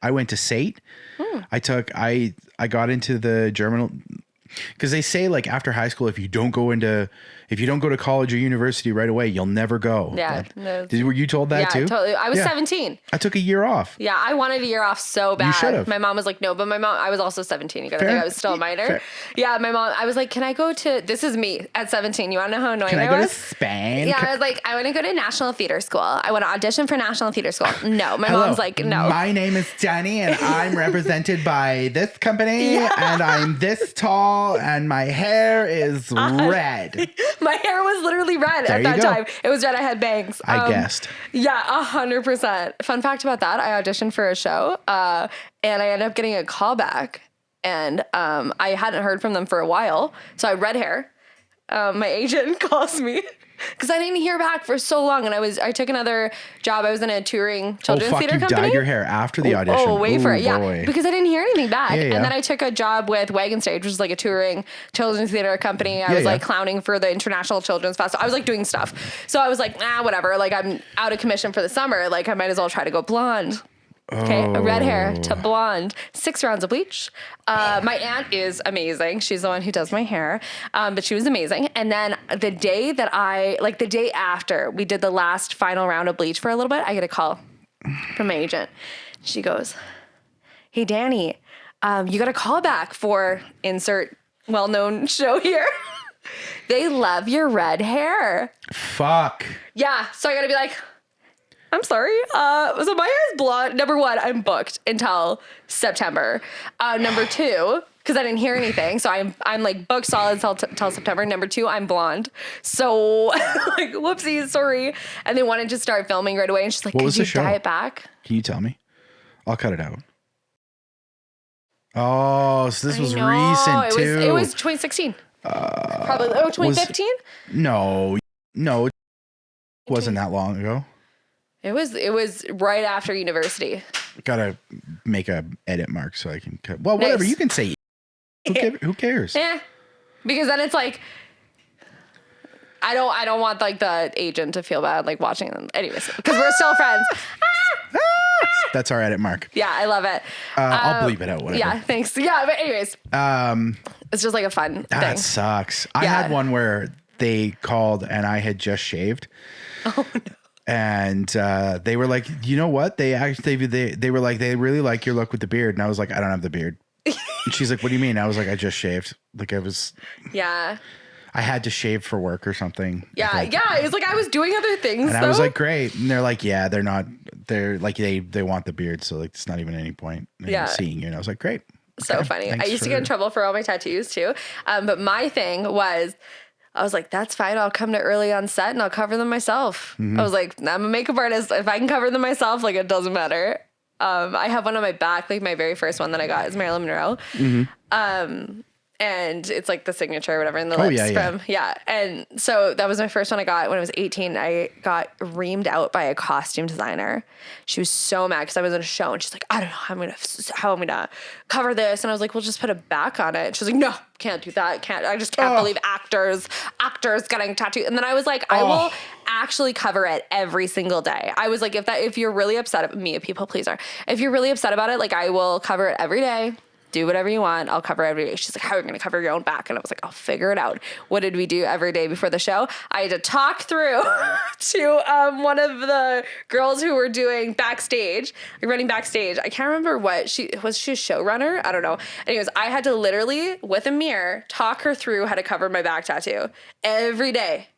I went to SAIT. I got into the German, because they say like after high school, if you don't go to college or university right away, you'll never go. Yeah. Were you told that too? Yeah, totally. I was 17. I took a year off. Yeah, I wanted a year off so bad. You should have. My mom was like, no, but I was also 17. You gotta think I was still a minor. Fair. Yeah, my mom, I was like, can I go to, this is me at 17. You wanna know how annoying I was? Can I go to Spain? Yeah, I was like, I want to go to National Theater School. I want to audition for National Theater School. No, my mom's like, no. My name is Dani and I'm represented by this company and I'm this tall and my hair is red. My hair was literally red at that time. It was red. I had bangs. I guessed. Yeah, 100%. Fun fact about that, I auditioned for a show and I ended up getting a call back and I hadn't heard from them for a while. So I had red hair. My agent calls me because I didn't hear back for so long, and I took another job. I was in a touring children's theater company. You dyed your hair after the audition. Oh, wait for it. Yeah, because I didn't hear anything back. Yeah. And then I took a job with Wagon Stage, which is like a touring children's theater company. I was like clowning for the International Children's Festival. I was like doing stuff. So I was like, whatever. Like I'm out of commission for the summer. Like I might as well try to go blonde. Okay, red hair to blonde, 6 rounds of bleach. My aunt is amazing. She's the one who does my hair, but she was amazing. And then the day after we did the last final round of bleach for a little bit, I get a call from my agent. She goes, hey, Dani, you got a call back for insert well-known show here. They love your red hair. Fuck. Yeah, so I gotta be like, I'm sorry. So my hair is blonde. Number 1, I'm booked until September. Number 2, because I didn't hear anything, so I'm like booked solid until September. Number 2, I'm blonde. So like, whoopsies, sorry. And they wanted to start filming right away, and she's like, "Could you dye it back?" Can you tell me? I'll cut it out. Oh, so this was recent too. It was 2016. Probably 2015. No, it wasn't that long ago. It was right after university. Gotta make a edit mark so I can cut. Well, whatever. You can say. Who cares? Yeah, because then it's like I don't want like the agent to feel bad like watching them. Anyways, because we're still friends. That's our edit mark. Yeah, I love it. I'll bleep it out. Whatever. Yeah, thanks. Yeah, but anyways, it's just like a fun that thing. Sucks. I had one where they called and I had just shaved. Oh no. And they were like, you know what? They were like, they really like your look with the beard. And I was like, I don't have the beard. And she's like, what do you mean? I was like, I just shaved. Like I had to shave for work or something. Yeah. It was like I was doing other things. And I was like, great. And they're like, yeah, they're like, they want the beard. So like, it's not even any point in seeing you. And I was like, great. So funny. I used to get in trouble for all my tattoos too. But my thing was, I was like, that's fine. I'll come to early on set and I'll cover them myself. Mm-hmm. I was like, I'm a makeup artist. If I can cover them myself, like it doesn't matter. I have one on my back, like my very first one that I got is Marilyn Monroe. Mm-hmm. And it's like the signature or whatever in the lips from. And so that was my first one I got when I was 18. I got reamed out by a costume designer. She was so mad because I was in a show and she's like, I don't know how I'm gonna cover this. And I was like, well, just put a back on it. She's like, no, can't do that. I just can't believe actors getting tattooed. And then I was like, I will actually cover it every single day. I was like, if you're really upset, me, a people pleaser, if you're really upset about it, like I will cover it every day. Do whatever you want. I'll cover every day. She's like, how are you going to cover your own back? And I was like, I'll figure it out. What did we do every day before the show? I had to talk through to one of the girls who were doing backstage, like running backstage. I can't remember what she a showrunner? I don't know. Anyways, I had to literally, with a mirror, talk her through how to cover my back tattoo every day.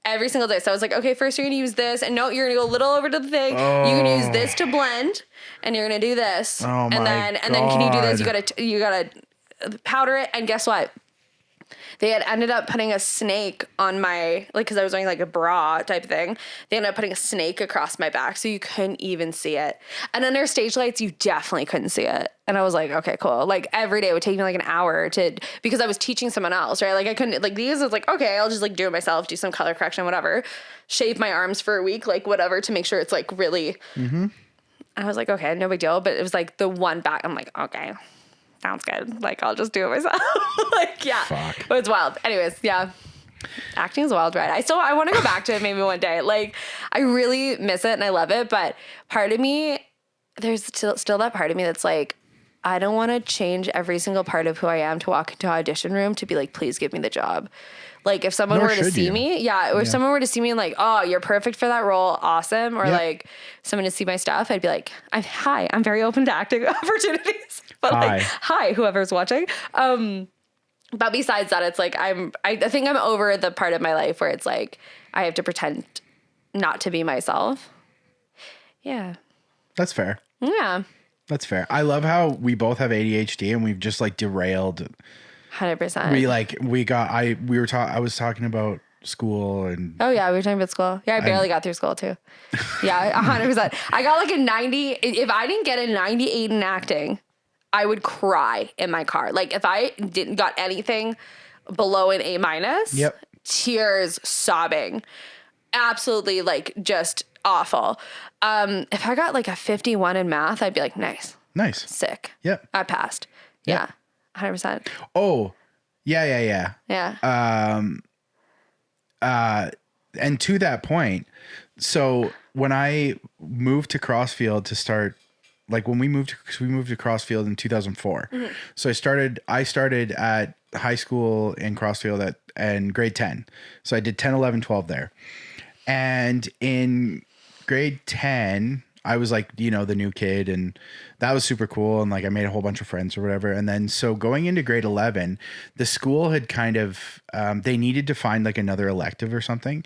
Every single day. So I was like, okay, first you're going to use this. And no, you're going to go a little over to the thing. You're going to use this to blend. And you're going to do this. And then can you do this? You got to powder it. And guess what? They had ended up putting a snake on my, like, because I was wearing like a bra type thing. They ended up putting a snake across my back so you couldn't even see it. And under stage lights, you definitely couldn't see it. And I was like, okay, cool. Like every day it would take me like an hour because I was teaching someone else, right? Like I couldn't, like these, I was like, okay, I'll just like do it myself, do some color correction, whatever. Shave my arms for a week, like whatever, to make sure it's like really, I was like, okay, no big deal. But it was like the one back, I'm like, okay. Sounds good. Like, I'll just do it myself. Like, yeah. Fuck. But it's wild. Anyways, yeah. Acting is a wild ride. I want to go back to it maybe one day. Like, I really miss it and I love it. But part of me, there's still that part of me that's like, I don't want to change every single part of who I am to walk into an audition room to be like, please give me the job. Like if someone were to see me, or if someone were to see me and like, oh, you're perfect for that role, awesome. Or like someone to see my stuff, I'd be like, I'm very open to acting opportunities. But like, hi, whoever's watching. But besides that, it's like I think I'm over the part of my life where it's like I have to pretend not to be myself. Yeah. That's fair. Yeah. That's fair. I love how we both have ADHD and we've just like derailed. 100%. I was talking about school and. Oh yeah, we were talking about school. Yeah, I barely got through school too. Yeah, 100%. I got like a 90. If I didn't get a 98 in acting, I would cry in my car. Like if I didn't got anything below an A-, tears, sobbing, absolutely like just awful. If I got like a 51 in math, I'd be like, nice, sick. Yep, I passed. Yep. Yeah, 100%. Oh, yeah. And to that point, so when I moved to Crossfield to start. Like when we moved to Crossfield in 2004. Mm-hmm. So I started at high school in Crossfield in grade 10. So I did 10, 11, 12 there. And in grade 10, I was like, the new kid, and that was super cool. And like I made a whole bunch of friends or whatever. And then so going into grade 11, the school had kind of they needed to find like another elective or something.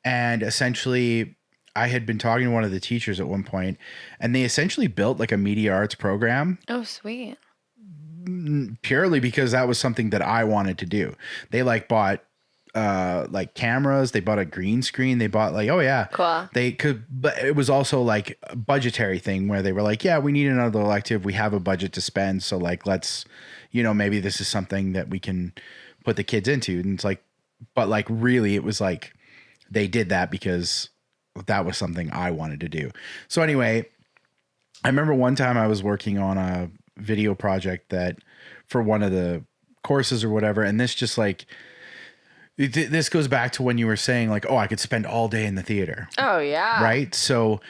And essentially I had been talking to one of the teachers at one point, and they essentially built like a media arts program. Oh, sweet. Purely because that was something that I wanted to do. They like bought like cameras, they bought a green screen, they bought like, cool. They could, but it was also like a budgetary thing where they were like, we need another elective. We have a budget to spend. So like, let's, maybe this is something that we can put the kids into. And it's like, but like really it was like, they did that because that was something I wanted to do. So anyway, I remember one time I was working on a video project that for one of the courses or whatever. And this just like, this goes back to when you were saying like, I could spend all day in the theater. Oh yeah. Right. So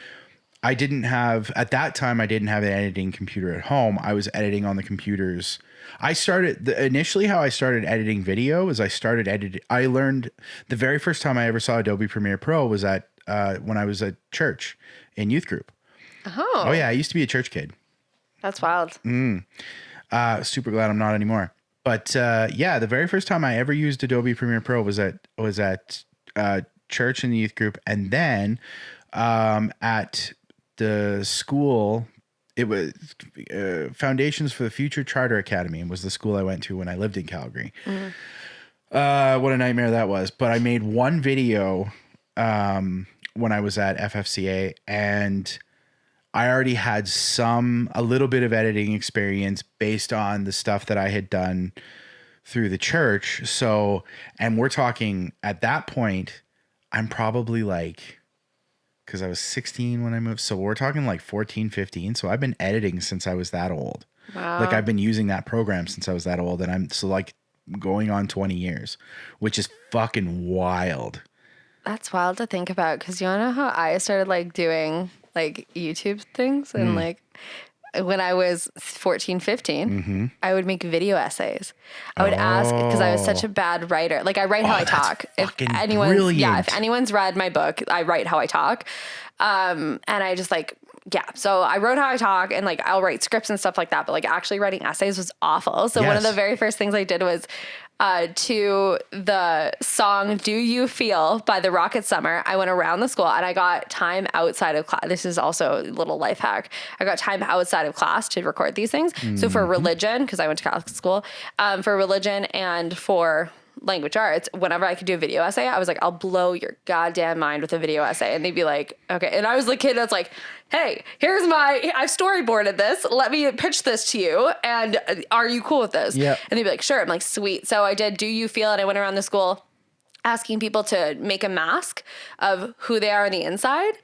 at that time, I didn't have an editing computer at home. I was editing on the computers. Initially how I started editing video is I learned the very first time I ever saw Adobe Premiere Pro was when I was at church in youth group. Oh yeah. I used to be a church kid. That's wild. Super glad I'm not anymore. But the very first time I ever used Adobe Premiere Pro was at church in the youth group. And then at the school, it was Foundations for the Future Charter Academy was the school I went to when I lived in Calgary. Mm-hmm. What a nightmare that was. But I made one video when I was at FFCA, and I already had a little bit of editing experience based on the stuff that I had done through the church. So, and we're talking at that point, I'm probably like, because I was 16 when I moved. So we're talking like 14, 15. So I've been editing since I was that old. Wow. Like I've been using that program since I was that old. And I'm so like going on 20 years, which is fucking wild. That's wild to think about. Because you know how I started like doing like YouTube things and like when I was 14, 15, I would make video essays. I would ask because I was such a bad writer. Like I write how I talk. If anyone's read my book, I write how I talk. And I just like, so I wrote how I talk and like I'll write scripts and stuff like that. But like actually writing essays was awful. So one of the very first things I did was to the song Do You Feel by the Rocket Summer. I went around the school and I got time outside of class. This is also a little life hack. I got time outside of class to record these things. So for religion, because I went to Catholic school, for religion and for language arts, whenever I could do a video essay, I was like, I'll blow your goddamn mind with a video essay. And they'd be like, okay. And I was the kid that's like, hey, I've storyboarded this. Let me pitch this to you. And are you cool with this? Yeah. And they'd be like, sure. I'm like, sweet. So I did Do You Feel? And I went around the school asking people to make a mask of who they are on the inside.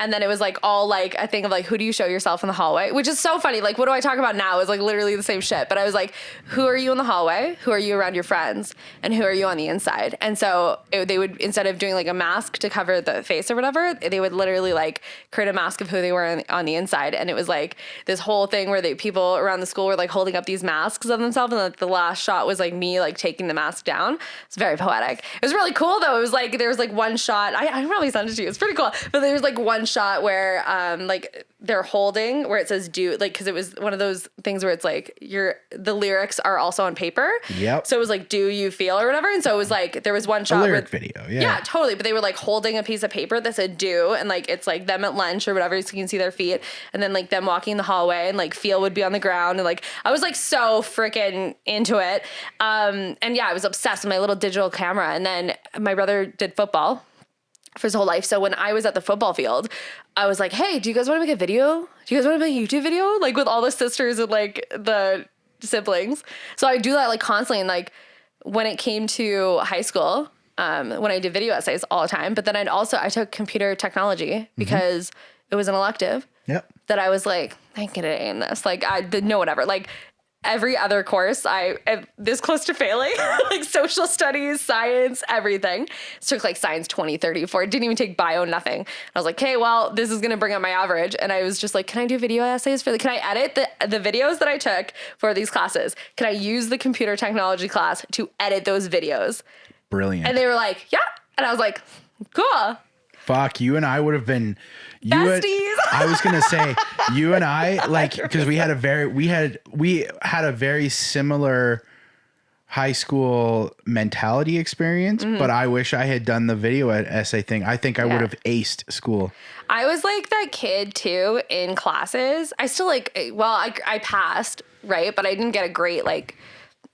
And then it was like all like a thing of like, who do you show yourself in the hallway? Which is so funny. Like, what do I talk about now is like literally the same shit. But I was like, who are you in the hallway? Who are you around your friends? And who are you on the inside? And so they would, instead of doing like a mask to cover the face or whatever, they would literally like create a mask of who they were on the inside. And it was like this whole thing where people around the school were like holding up these masks of themselves. And like the last shot was like me like taking the mask down. It's very poetic. It was really cool though. It was like, there was like one shot, I probably sent it to you. It's pretty cool. But there was like one shot where like they're holding where it says do, like, cause it was one of those things where it's like the lyrics are also on paper. Yep. So it was like, do you feel or whatever. And so it was like, there was one shot. A lyric video. Yeah. Yeah, totally. But they were like holding a piece of paper that said do, and like, it's like them at lunch or whatever. So you can see their feet, and then like them walking in the hallway, and like feel would be on the ground. And like, I was like so freaking into it. And yeah, I was obsessed with my little digital camera. And then my brother did football for his whole life. So when I was at the football field, I was like, hey, do you guys want to make a video? Do you guys want to make a YouTube video? Like with all the sisters and like the siblings. So I do that like constantly. And like when it came to high school, when I did video essays all the time, but then I took computer technology because it was an elective. Yep. That I was like, I can get an A in this. Like I did no whatever. Like every other course, I am this close to failing, like social studies, science, everything. It took like science 20, 30, 40. Didn't even take bio, nothing. I was like, okay, well, this is going to bring up my average. And I was just like, can I do video essays can I edit the videos that I took for these classes? Can I use the computer technology class to edit those videos? Brilliant. And they were like, yeah. And I was like, cool. Fuck, you and I would have been besties. I was gonna say you and I like because we had a very similar high school mentality experience, but I wish I had done the video essay thing. I think I would have aced school. I was like that kid too in classes. I still like, well, I passed, right? But I didn't get a great like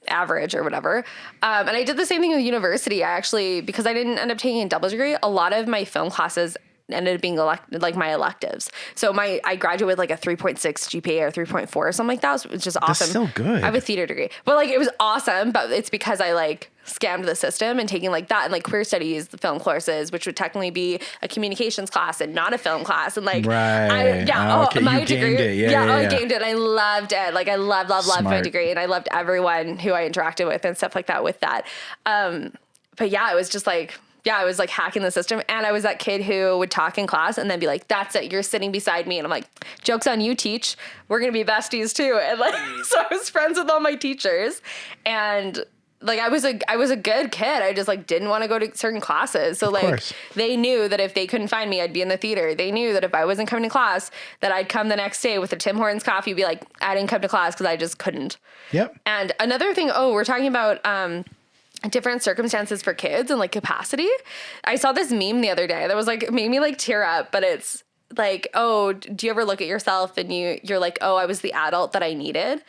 average or whatever. And I did the same thing with university. I actually, because I didn't end up taking a double degree, a lot of my film classes ended up being like my electives. So I graduated with like a 3.6 GPA or 3.4 or something like that, which is awesome. That's so good. I have a theater degree, but like it was awesome, but it's because I like scammed the system and taking like that and like queer studies, the film courses, which would technically be a communications class and not a film class. And like, right. My degree. I gamed it. I loved it. Like I loved my degree, and I loved everyone who I interacted with and stuff like that with that. But yeah, it was just like, I was like hacking the system, and I was that kid who would talk in class and then be like, that's it, you're sitting beside me. And I'm like, joke's on you, teach. We're going to be besties too. And like, so I was friends with all my teachers, and like, I was a good kid. I just like didn't want to go to certain classes. So like they knew that if they couldn't find me, I'd be in the theater. They knew that if I wasn't coming to class, that I'd come the next day with a Tim Hortons coffee, be like, I didn't come to class because I just couldn't. Yep. And another thing, we're talking about, different circumstances for kids and like capacity. I saw this meme the other day that was like, made me like tear up, but it's like, oh, do you ever look at yourself and you're like, oh, I was the adult that I needed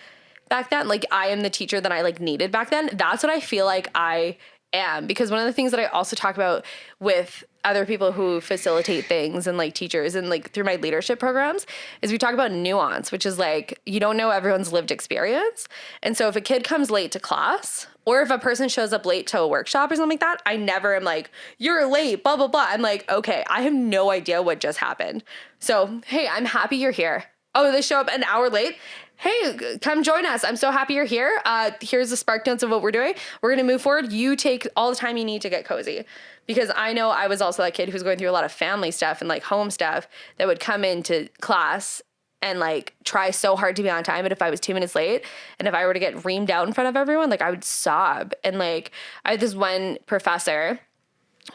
back then. Like I am the teacher that I like needed back then. That's what I feel like I am, because one of the things that I also talk about with other people who facilitate things and like teachers and like through my leadership programs is we talk about nuance, which is like, you don't know everyone's lived experience. And so if a kid comes late to class, or if a person shows up late to a workshop or something like that, I never am like, you're late, blah, blah, blah. I'm like, okay, I have no idea what just happened. So, hey, I'm happy you're here. Oh, they show up an hour late. Hey, come join us. I'm so happy you're here. Here's the spark notes of what we're doing. We're going to move forward. You take all the time you need to get cozy. Because I know I was also that kid who's going through a lot of family stuff and like home stuff that would come into class and like try so hard to be on time. But if I was 2 minutes late and if I were to get reamed out in front of everyone, like I would sob. And like I had this one professor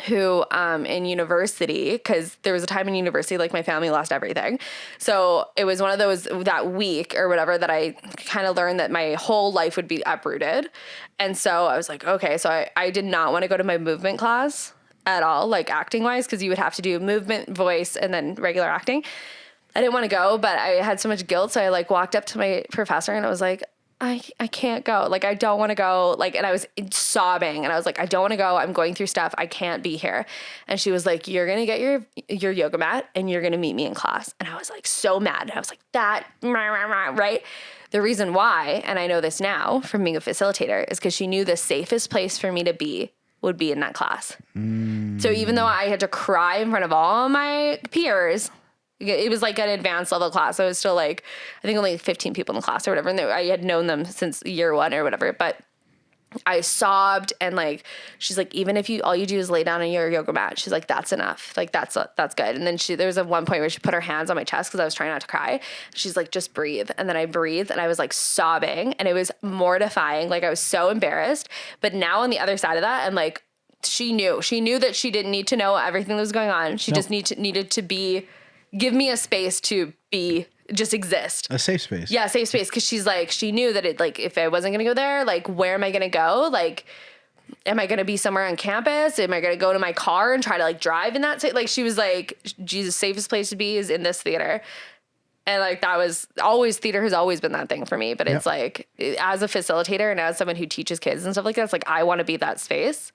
who in university, because there was a time in university, like my family lost everything. So it was one of those, that week or whatever, that I kind of learned that my whole life would be uprooted. And so I was like, okay, so I did not want to go to my movement class at all, like acting wise, because you would have to do movement, voice, and then regular acting. I didn't want to go, but I had so much guilt. So I like walked up to my professor and I was like, I can't go. Like, I don't want to go. Like, and I was sobbing and I was like, I don't want to go. I'm going through stuff. I can't be here. And she was like, you're going to get your yoga mat and you're going to meet me in class. And I was like, so mad. I was like, that, right? The reason why, and I know this now from being a facilitator, is because she knew the safest place for me to be would be in that class. So even though I had to cry in front of all my peers, It was like an advanced level class. So it was still like, I think only 15 people in the class or whatever. And I had known them since year 1 or whatever. But I sobbed, and like, she's like, even if all you do is lay down on your yoga mat, she's like, that's enough. Like, that's good. And then there was one point where she put her hands on my chest because I was trying not to cry. She's like, just breathe. And then I breathed, and I was like sobbing, and it was mortifying. Like, I was so embarrassed. But now on the other side of that, I'm like, she knew that she didn't need to know everything that was going on. She just needed to give me a space to just exist. A safe space. Yeah, safe space. Cause she's like, she knew that if I wasn't going to go there, like, where am I going to go? Like, am I going to be somewhere on campus? Am I going to go to my car and try to like drive in that? Like, she was like, Jesus, safest place to be is in this theater. And like, that was always, theater has always been that thing for me. But it's like, as a facilitator and as someone who teaches kids and stuff like that, it's like, I want to be that space.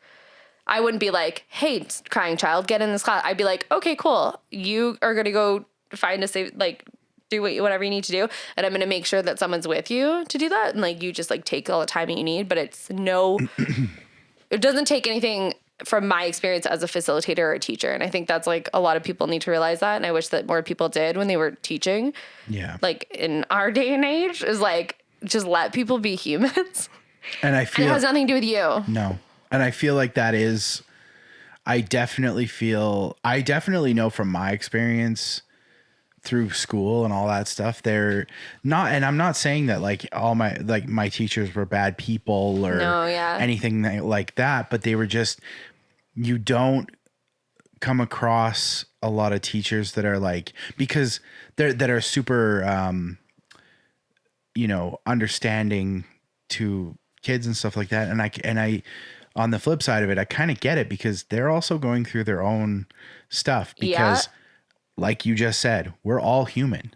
I wouldn't be like, hey, crying child, get in this class. I'd be like, okay, cool. You are going to go find a safe, like, do whatever you need to do. And I'm going to make sure that someone's with you to do that. And like, you just like take all the time that you need, but it doesn't take anything from my experience as a facilitator or a teacher. And I think that's like, a lot of people need to realize that. And I wish that more people did when they were teaching. Yeah. Like in our day and age, is like, just let people be humans. And I feel it has nothing to do with you. No. And I feel like that is, I definitely know from my experience through school and all that stuff, they're not, and I'm not saying that like all my teachers were bad people or anything like that, but they were just, you don't come across a lot of teachers that are like, because that are super, understanding to kids and stuff like that. And I, on the flip side of it, I kind of get it because they're also going through their own stuff because like you just said, we're all human.